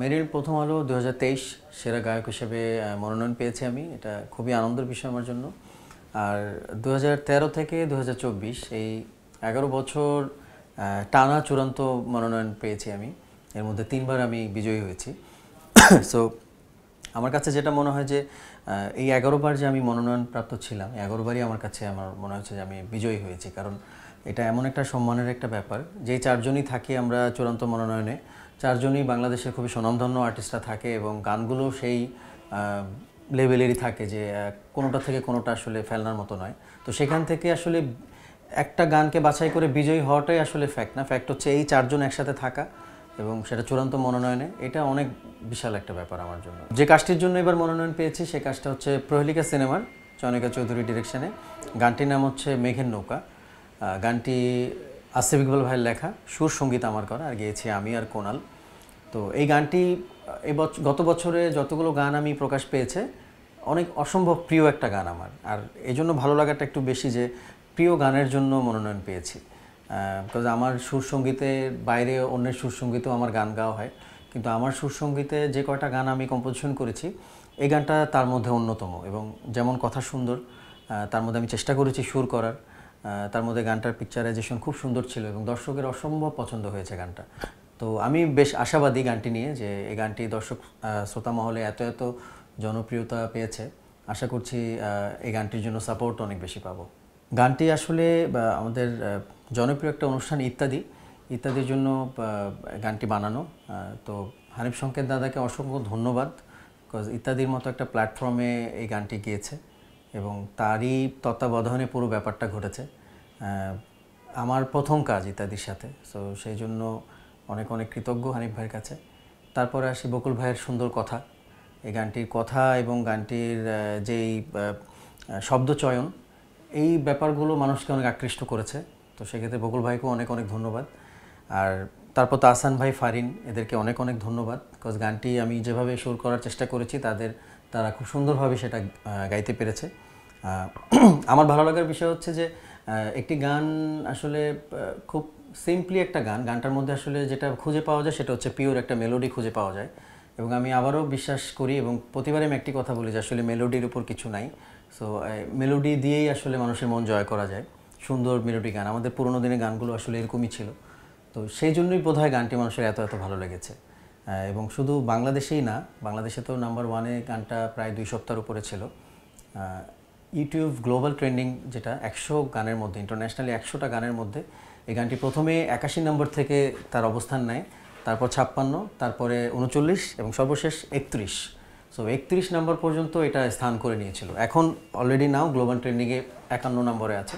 মেরিল প্রথম আলো 2023 সেরা গায়ক হিসেবে মনোনয়ন পেয়েছি আমি। এটা খুবই আনন্দের বিষয় আমার জন্য। আর 2013 থেকে 2024 এই 11 বছর টানা চূড়ান্ত মনোনয়ন পেয়েছি আমি। এর মধ্যে 3বার আমি বিজয়ী হয়েছি। সো আমার কাছে যেটা মনে হয় যে এই 11 বার যে আমি মনোনয়ন প্রাপ্ত ছিলাম, 11 বারই আমার কাছে আমার মনে হচ্ছে যে আমি বিজয়ী হয়েছি। কারণ এটা এমন একটা সম্মানের একটা ব্যাপার, যেই 4 জনই থাকি আমরা চূড়ান্ত মনোনয়নে, 4 জনই বাংলাদেশের খুবই স্বনামধন্য আর্টিস্টরা থাকে এবং গানগুলো সেই লেভেলেরই থাকে যে কোনোটা থেকে কোনোটা আসলে ফেলনার মতো নয়। তো সেখান থেকে আসলে একটা গানকে বাছাই করে বিজয়ী হওয়াটাই আসলে ফ্যাক্ট না, ফ্যাক্ট হচ্ছে এই 4 জন একসাথে থাকা এবং সেটা চূড়ান্ত মনোনয়নে, এটা অনেক বিশাল একটা ব্যাপার আমার জন্য। যে কাজটির জন্য এবার মনোনয়ন পেয়েছি সেই কাজটা হচ্ছে প্রহেলিকা সিনেমার, চয়নিকা চৌধুরী ডিরেকশনে। গানটির নাম হচ্ছে মেঘের নৌকা। গানটি আসিফ ইকবাল ভাইয়ের লেখা, সুর সঙ্গীত আমার করা, আর গেয়েছি আমি আর কোনাল। তো এই গানটি গত বছরে যতগুলো গান আমি প্রকাশ পেয়েছে অনেক অসম্ভব প্রিয় একটা গান আমার। আর এই জন্য ভালো লাগাটা একটু বেশি যে প্রিয় গানের জন্য মনোনয়ন পেয়েছি। বিকজ আমার সুরসঙ্গীতের বাইরে অন্যের সুরসঙ্গীতেও আমার গান গাওয়া হয়, কিন্তু আমার সুরসঙ্গীতে যে কয়টা গান আমি কম্পোজিশন করেছি এই গানটা তার মধ্যে অন্যতম। এবং যেমন কথা সুন্দর, তার মধ্যে আমি চেষ্টা করেছি সুর করার, তার মধ্যে গানটার পিকচারাইজেশন খুব সুন্দর ছিল এবং দর্শকের অসম্ভব পছন্দ হয়েছে গানটা। তো আমি বেশ আশাবাদী গানটি নিয়ে, যে এই গানটি দর্শক শ্রোতা মহলে এত জনপ্রিয়তা পেয়েছে। আশা করছি এই গানটির জন্য সাপোর্ট অনেক বেশি পাবো। গানটি আসলে আমাদের জনপ্রিয় একটা অনুষ্ঠান ইত্যাদির জন্য গানটি বানানো। তো হানিফ সংকেত দাদাকে অসংখ্য ধন্যবাদ, বিকজ ইত্যাদির মতো একটা প্ল্যাটফর্মে এই গানটি গিয়েছে এবং তারই তত্ত্বাবধানে পুরো ব্যাপারটা ঘটেছে। আমার প্রথম কাজ ইত্যাদির সাথে, সো সেই জন্য অনেক কৃতজ্ঞ হানিফ ভাইয়ের কাছে। তারপরে আসি বকুল ভাইয়ের সুন্দর কথা। এই গানটির কথা এবং গানটির যেই শব্দচয়ন, এই ব্যাপারগুলো মানুষকে অনেক আকৃষ্ট করেছে। তো সেক্ষেত্রে বকুল ভাইকেও অনেক ধন্যবাদ। আর তারপর তো আহসান ভাই, ফারিন, এদেরকে অনেক ধন্যবাদ, বিকজ গানটি আমি যেভাবে সুর করার চেষ্টা করেছি তারা খুব সুন্দরভাবে সেটা গাইতে পেরেছে। আমার ভালো লাগার বিষয় হচ্ছে যে একটি গান আসলে খুব সিম্পলি একটা গানটার মধ্যে আসলে যেটা খুঁজে পাওয়া যায় সেটা হচ্ছে পিওর একটা মেলোডি খুঁজে পাওয়া যায়। এবং আমি আবারও বিশ্বাস করি এবং প্রতিবারে আমি একটি কথা বলি যে আসলে মেলোডির উপর কিছু নাই। সো মেলোডি দিয়েই আসলে মানুষের মন জয় করা যায়। সুন্দর মেলোডি গান, আমাদের পুরোনো দিনের গানগুলো আসলে এরকমই ছিল। তো সেই জন্যই বোধহয় গানটি মানুষের এত ভালো লেগেছে। এবং শুধু বাংলাদেশেই না, বাংলাদেশে তো নাম্বার 1-এ গানটা প্রায় 2 সপ্তাহের উপরে ছিল। ইউটিউব গ্লোবাল ট্রেন্ডিং, যেটা 100 গানের মধ্যে, ইন্টারন্যাশনালি 100টা গানের মধ্যে এই গানটি প্রথমে 81 নম্বর থেকে তার অবস্থান নেয়, তারপর 56, তারপরে 39 এবং সর্বশেষ 31। সো 31 নম্বর পর্যন্ত এটা স্থান করে নিয়েছিল। এখন অলরেডি নাও গ্লোবাল ট্রেন্ডিংয়ে 51 নম্বরে আছে।